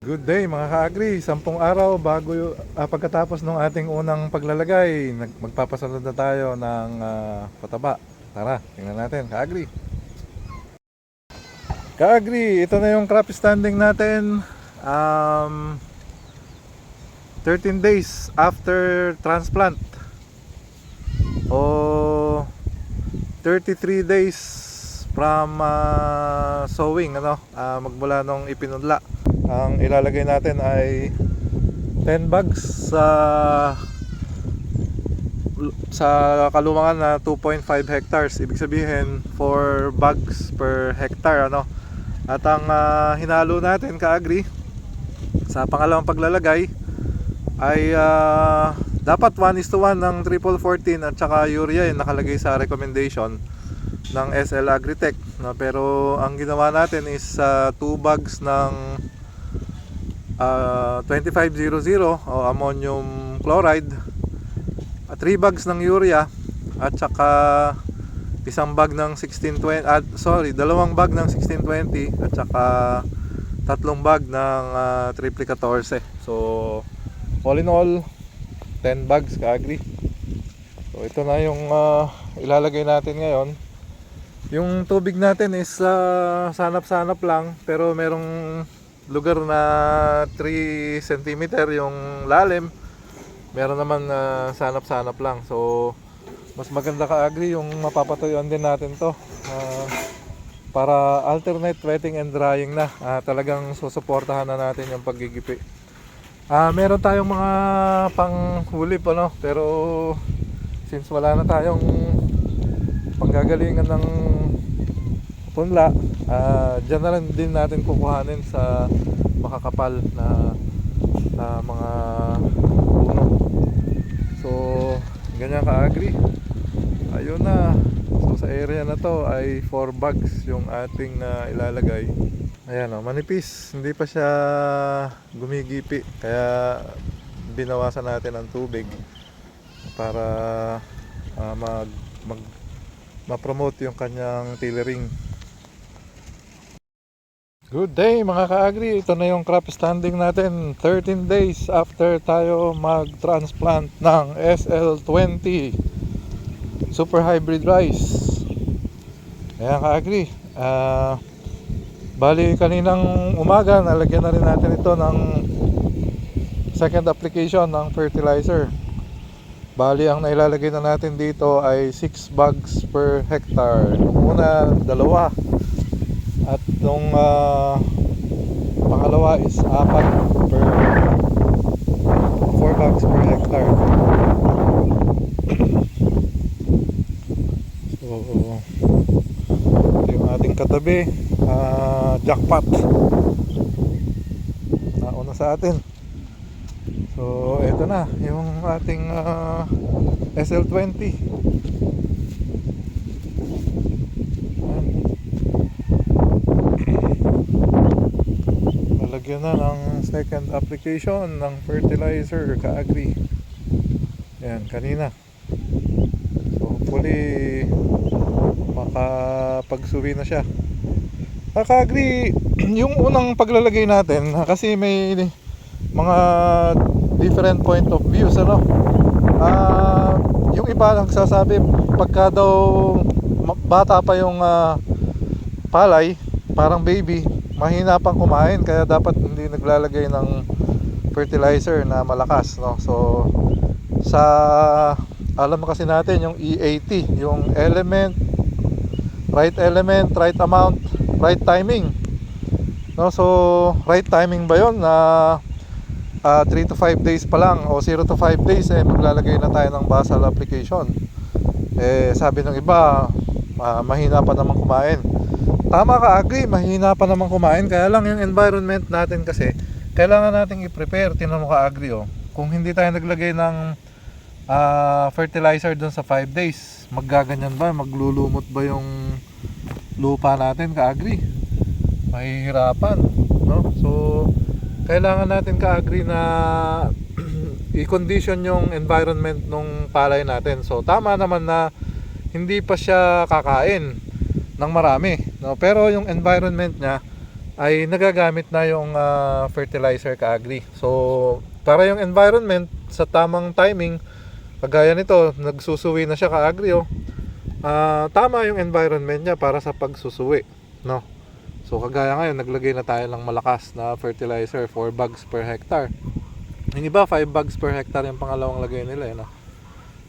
Good day mga ka-agri, 10 araw bago pagkatapos ng ating unang paglalagay, magpapasunod na tayo ng pataba. Tara, tingnan natin ka-agri. Ka-agri, ito na yung crop standing natin 13 days after transplant o 33 days from sowing, magmula nung ipinunla. Ang ilalagay natin ay 10 bags sa kalumangan na 2.5 hectares. Ibig sabihin 4 bags per hectare, At ang hinalo natin ka-agri sa pangalawang paglalagay ay dapat 1:1 ng triple 14 at saka urea, yung nakalagay sa recommendation ng SL Agritech, pero ang ginawa natin is 2 bags ng 2500 o ammonium chloride, 3 bags ng urea at saka isang bag ng 1620 dalawang bag ng 1620 at saka 3 bag ng triple 14. So all in all 10 bags ka-agri. So ito na yung ilalagay natin ngayon. Yung tubig natin is sanap-sanap lang, pero merong lugar na 3 cm yung lalim, meron naman sanap-sanap lang. So mas maganda ka-agri yung mapapatuyuan din natin to para alternate wetting and drying na. Talagang susuportahan na natin yung paggigipi. Meron tayong mga panghulip, pero since wala na tayong panggagalingan ng punla, dyan na lang din natin kukuhanin sa makakapal na mga puno. So ganyan ka-agri, ayun na. So sa area na to ay 4 bags yung ating ilalagay. Ayan, manipis, hindi pa siya gumigipi, kaya binawasan natin ang tubig para ma-promote yung kanyang tillering. Good day mga ka-agri, ito na yung crop standing natin 13 days after tayo mag-transplant ng SL20 Super Hybrid Rice. Ayan ka-agri, bali kaninang umaga nalagyan na rin natin ito ng second application ng fertilizer. Bali ang nailalagay na natin dito ay 6 bags per hectare. Nung una, 2, at nung pangalawa is 4 bags per hectare. So ito yung ating katabi, jackpot, nauna sa atin. So ito na yung ating SL20. Nalagyan na ng second application ng fertilizer ka-agri. Yan, kanina. So hopefully makapagsuwi na siya. Ka-agri, yung unang paglalagay natin, kasi may mga different point of views, yung iba nagsasabi pagka daw bata pa yung palay, parang baby, mahina pang kumain, kaya dapat hindi naglalagay ng fertilizer na malakas, So sa alam kasi natin yung E80, yung element, right amount, right timing, So right timing ba yun na 3 to 5 days pa lang o 0 to 5 days maglalagay na tayo ng basal application? Sabi ng iba, mahina pa naman kumain. Tama ka-agri, mahina pa naman kumain, kaya lang yung environment natin kasi kailangan nating i-prepare. Tingnan mo ka-agri, kung hindi tayo naglagay ng fertilizer dun sa 5 days, maggaganyan ba? Maglulumot ba yung lupa natin ka-agri? Mahihirapan, So kailangan natin ka-agri na i-condition yung environment ng palay natin. So tama naman na hindi pa siya kakain ng marami, Pero yung environment niya ay nagagamit na yung fertilizer ka-agri. So para yung environment sa tamang timing, kagaya nito, nagsusuwi na siya ka-agri, oh. Tama yung environment niya para sa pagsusuwi, no? So kagaya ngayon, naglagay na tayo ng malakas na fertilizer, 4 bags per hectare. Yung iba 5 bags per hectare yung pangalawang lagay nila, no?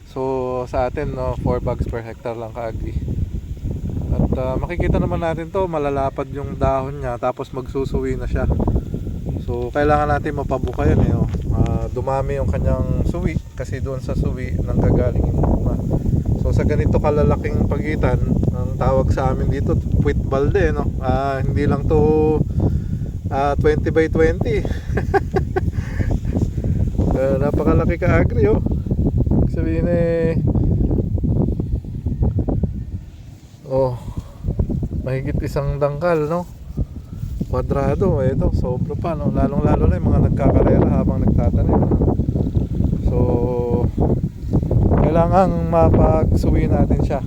So sa atin, no, 4 bags per hectare lang ka-agri. At makikita naman natin to, malalapad yung dahon niya, tapos magsusuwi na siya. So kailangan natin mapabuka yan, eh, oh. Dumami yung kanyang suwi, kasi doon sa suwi nanggagaling yung bunga. So sa ganito kalalaking pagitan, ang tawag sa amin dito puwit balde, no? Hindi lang to 20 by 20. Napakalaki ka-agri, oh. Sabihin oh, mahigit isang dangkal, no? Kwadrado, ito, sobra pa, no? Lalong lalo na yung mga nagkakarera habang nagtatanim. So kailangan mapagsuwi natin siya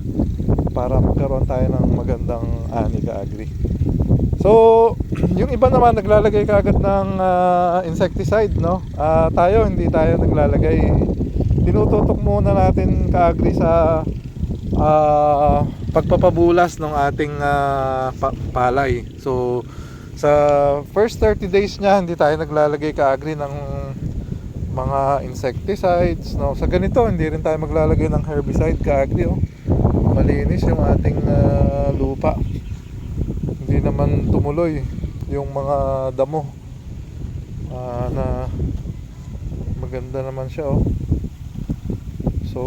para magkaroon tayo ng magandang ani ka-agri. So yung iba naman naglalagay kaagad ng insecticide, no? Tayo hindi tayo naglalagay. Tinututok muna natin ka-agri sa pagpapabulas ng ating palay. So sa first 30 days niya hindi tayo naglalagay ka-agri ng mga insecticides, no? Sa ganito hindi rin tayo maglalagay ng herbicide ka-agri, oh. Malinis yung ating lupa, hindi naman tumuloy yung mga damo, na maganda naman siya, oh. So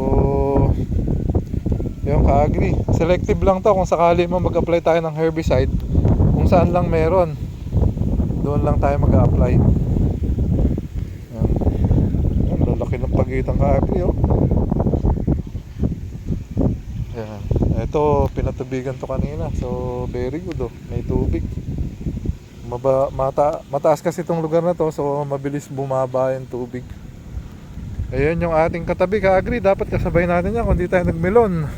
yung ka-agri, selective lang to. Kung sakali mo mag-apply tayo ng herbicide, kung saan lang meron, doon lang tayo mag-apply. Laki ng pagitan ka-agri, oh. Ayan. Ito, pinatubigan to kanina. So, very good, oh. May tubig. Mataas kasi itong lugar na to, so mabilis bumaba yung tubig. Ayan yung ating katabi ka-agri. Dapat kasabay natin yan kung di tayo nagmelon.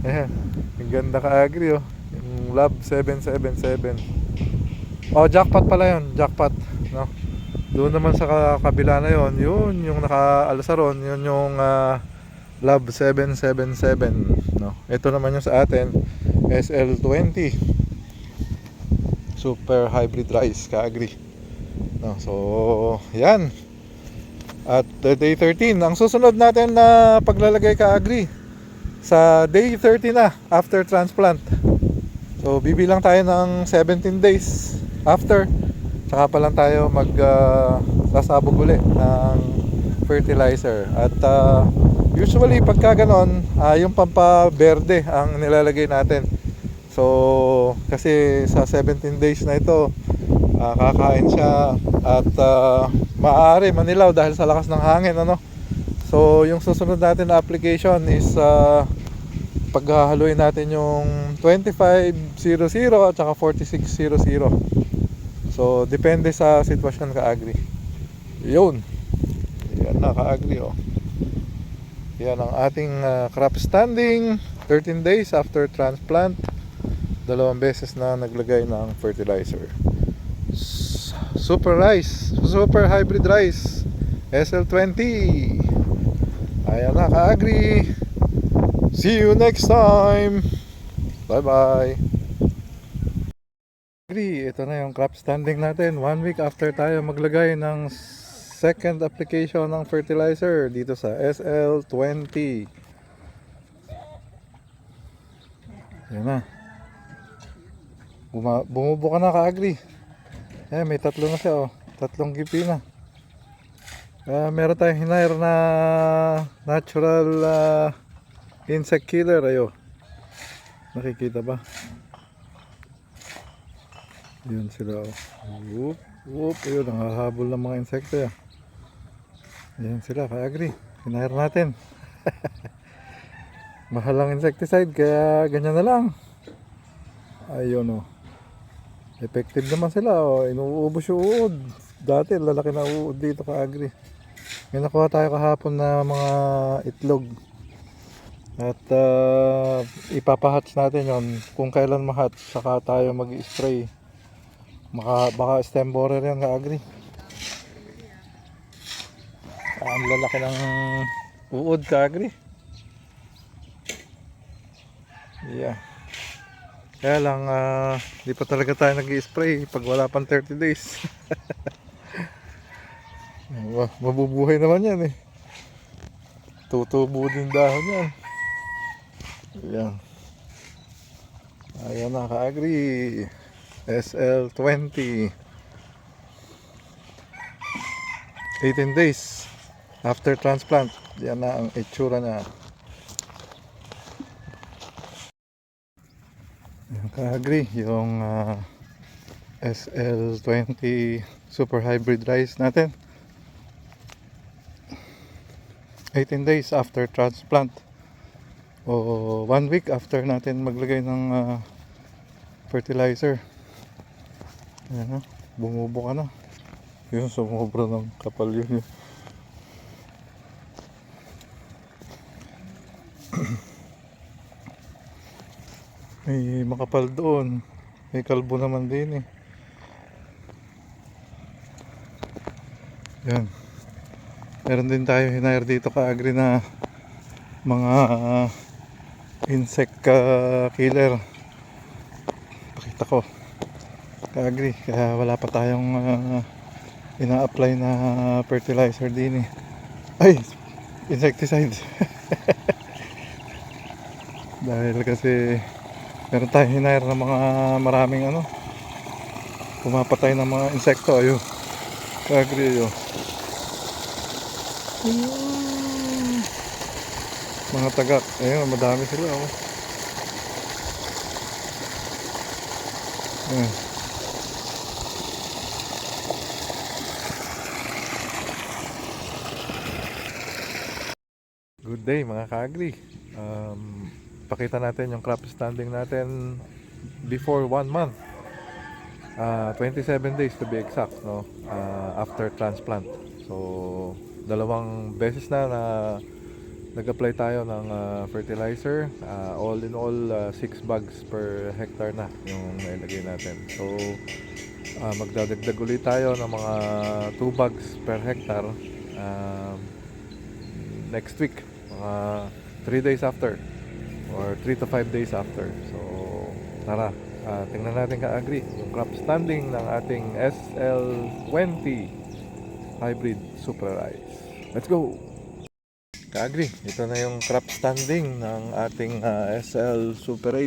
Ayan. Ang ganda ka-agri, oh. Yung Lab 777. Oh, jackpot pala yun. Jackpot, no? Doon naman sa kabila na yon, yun yung naka-alsaron, yun yung Lab 777, no? Ito naman yung sa atin, SL20 Super Hybrid Rice ka-agri, no? So yan. At day 13 ang susunod natin na paglalagay ka-agri, sa day 30 na after transplant. So bibilang tayo ng 17 days after, saka pa lang tayo sasabog uli ng fertilizer. At usually pagka ganon, yung pampaberde ang nilalagay natin. So kasi sa 17 days na ito, kakain siya at maaari manilaw dahil sa lakas ng hangin, ano. So yung susunod natin na application is paghahaluin natin yung 2500 at saka 4600. So depende sa sitwasyon ka-agri. Yun. Yan na ka-agri, oh. Yan ang ating crop standing 13 days after transplant. 2 beses na naglagay ng fertilizer. Super rice, super hybrid rice, SL20. Ayan na ka-agri. See you next time. Bye bye. Ito na yung crop standing natin 1 week after tayo maglagay ng second application ng fertilizer dito sa SL20. Yan na, bumubuka na ka-agri. May tatlo na siya, oh. Tatlong gipi na. Meron tayong hinire na natural insect killer. Ayo, nakikita ba? Yun sila, oh. Whoop, whoop. Ayun, nangahabol ng mga insekto yan. Ayan sila ka-agri, hinire natin. Mahal ang insecticide, kaya ganyan na lang. Ayun, oh. Effective naman sila, oh. Inuubos yung uod. Dati lalaki na uod dito ka-agri. May nakuha tayo kahapon na mga itlog. At ipapahatch natin yon kung kailan mahatch, saka tayo mag-spray Baka stem borer yan ka-agri. Ang lalaki ng uod ka-agri. Yeah. Kaya lang, di pa talaga tayo nag-i-spray pag wala pang 30 days. Mabubuhay naman yan eh. Tutubo din dahon yan. Ayan. Ayan na ka-agri. SL20. 18 days after transplant. Yan na ang itsura niya. Ayan ka-agri. Yung SL20 super hybrid rice natin. 18 days after transplant o 1 week after natin maglagay ng fertilizer. Ayan na, bumubo ka na. Yun, sumobra ng kapal yun. May makapal doon, may kalbo naman din eh. Yan. Meron din tayo hinire dito ka-agri na mga insect killer. Pakita ko ka-agri, kaya wala pa tayong ina-apply na fertilizer din eh. Ay, insecticide. Dahil kasi meron tayong hinire na mga maraming pumapatay ng mga insekto. Ayun ka-agri, ayun. Mga tagak, ayun, madami sila Ayun. Good day mga ka-agri. Pakita natin yung crop standing natin before 1 month. 27 days to be exact, no? After transplant. So, dalawang beses na nag-apply tayo ng fertilizer. All in all, 6 bags per hectare na yung nailagay natin. So, magdadagdag ulit tayo ng mga 2 bags per hectare next week, mga 3 days after or 3 to 5 days after. So, tara, tingnan natin ka-agri yung crop standing ng ating SL20 hybrid super rice. Let's go! Ka-agri, ito na yung crop standing ng ating SL Super 8.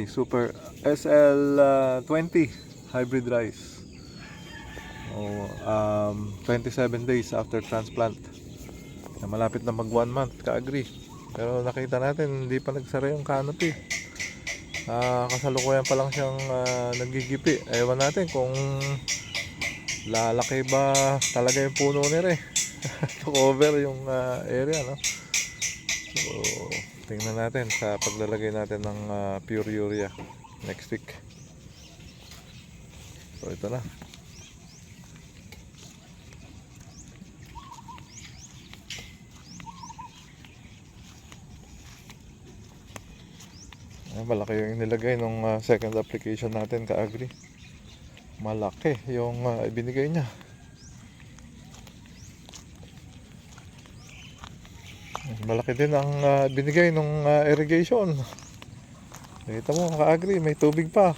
Super SL20 hybrid rice. 27 days after transplant. Malapit na mag 1 month ka-agri. Pero nakita natin hindi pa nagsara yung canopy. Kasalukuyan pa lang siyang nagigipi. Ewan natin kung lalaki ba talaga yung puno nila eh. To cover yung area, no? So, tingnan natin sa paglalagay natin ng pure urea next week. So, ito na. Malaki yung inilagay nung second application natin ka-agri. Malaki yung ibinigay niya. Malaki din ang binigay nung irrigation. Nakita mo ka-agri, may tubig pa.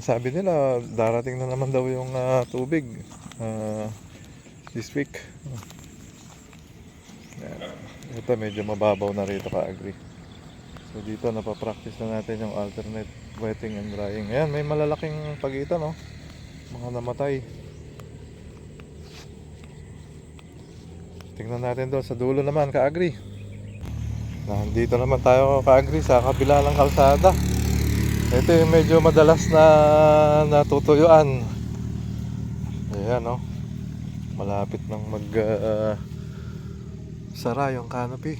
Sabi nila darating na naman daw yung tubig this week. Ito medyo mababaw na rito ka-agri. So dito napapractice na natin yung alternate wetting and drying. Ayan, may malalaking pagitan, no? Mga namatay. Tingnan natin doon sa dulo naman ka-agri. Nandito naman tayo ka-agri sa kabila ng kalsada. Ito yung medyo madalas na natutuyuan. Ayan, no? Malapit nang sara yung canopy.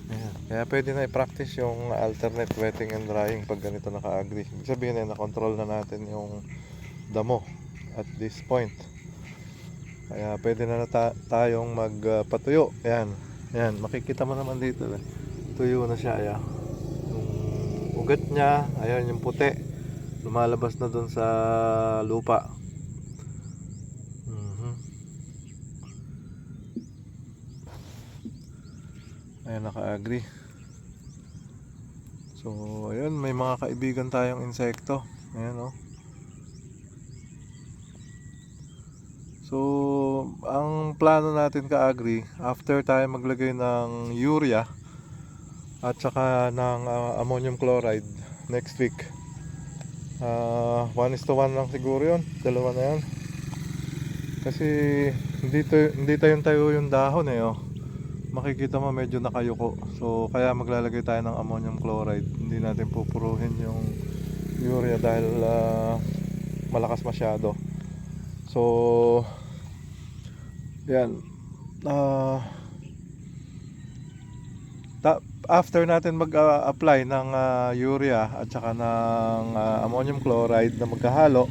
Ayan. Kaya pwede na i-practice yung alternate wetting and drying pag ganito na ka-agri. Ibig sabihin na control na natin yung damo at this point. Kaya pwede na tayong magpatuyo. Ayan. Ayan, makikita mo naman dito. Tuyo na siya. Ayan. Yung ugat niya, ayan yung puti. lumalabas na dun sa lupa. Ayan, naka-agri. So ayun, may mga kaibigan tayong insekto. Ayan, oh. So ang plano natin ka-agri, after tayo maglagay ng urea at saka ng ammonium chloride next week, 1:1 lang siguro yun, dalawa na yan. Kasi hindi tayong tayo yung dahon eh, oh. Makikita mo medyo nakayuko. So kaya maglalagay tayo ng ammonium chloride. Hindi natin pupuruhin yung urea dahil malakas masyado. So yan, after natin mag-apply ng urea at saka ng ammonium chloride na magkahalo,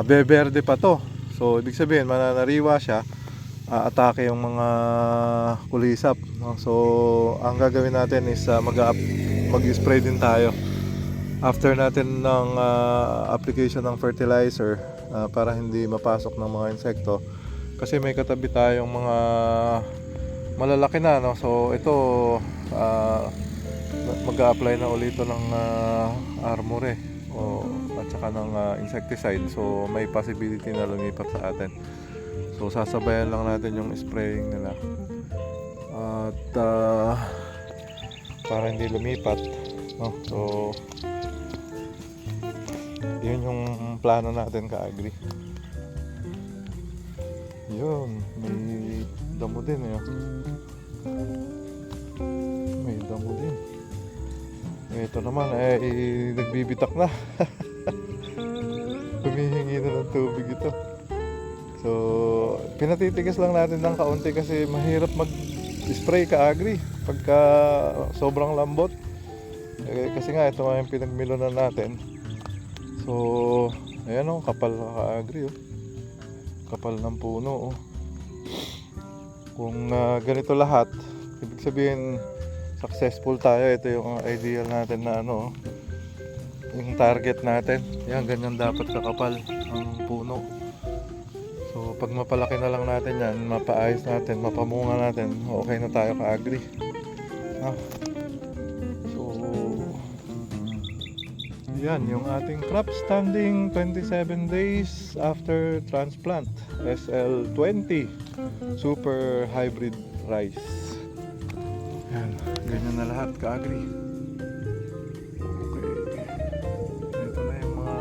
beberde pa to. So ibig sabihin mananariwa siya, atake yung mga kulisap, no? So ang gagawin natin is mag-spray din tayo after natin ng application ng fertilizer, para hindi mapasok ng mga insekto, kasi may katabi tayong mga malalaki na, no? So ito mag-a-apply na ulit ng Armore at saka ng insecticide. So may possibility na lumipat sa atin. So sasabayan lang natin yung spraying nila at para hindi lumipat, no? So yun yung plano natin ka-agri. Yun, may damo din eh. May damo din. Ito naman nagbibitak na. Humihingi na ng tubig ito. So pinatitigas lang natin ng kaunti kasi mahirap mag-spray ka-agri pagka sobrang lambot. Kasi nga ito nga yung pinagmilunan natin. So ayan, oh, kapal ka-agri, oh. Kapal ng puno, oh. Kung ganito lahat, ibig sabihin successful tayo. Ito yung ideal natin na ano, yung target natin. Yan, ganyan dapat kakapal ang puno. So pag mapalaki na lang natin yan, mapaayos natin, mapamunga natin, okay na tayo ka-agri. So yan yung ating crop standing 27 days after transplant, SL20 Super Hybrid Rice. Yan, ganyan na lahat ka-agri. Okay, ito na yung mga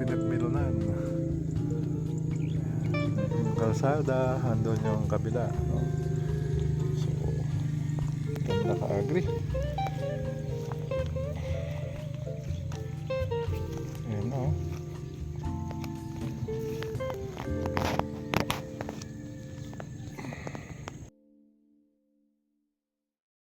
pinagmilunan. Yung kalsada, andun yung kabila, no? So ganda ka-agri.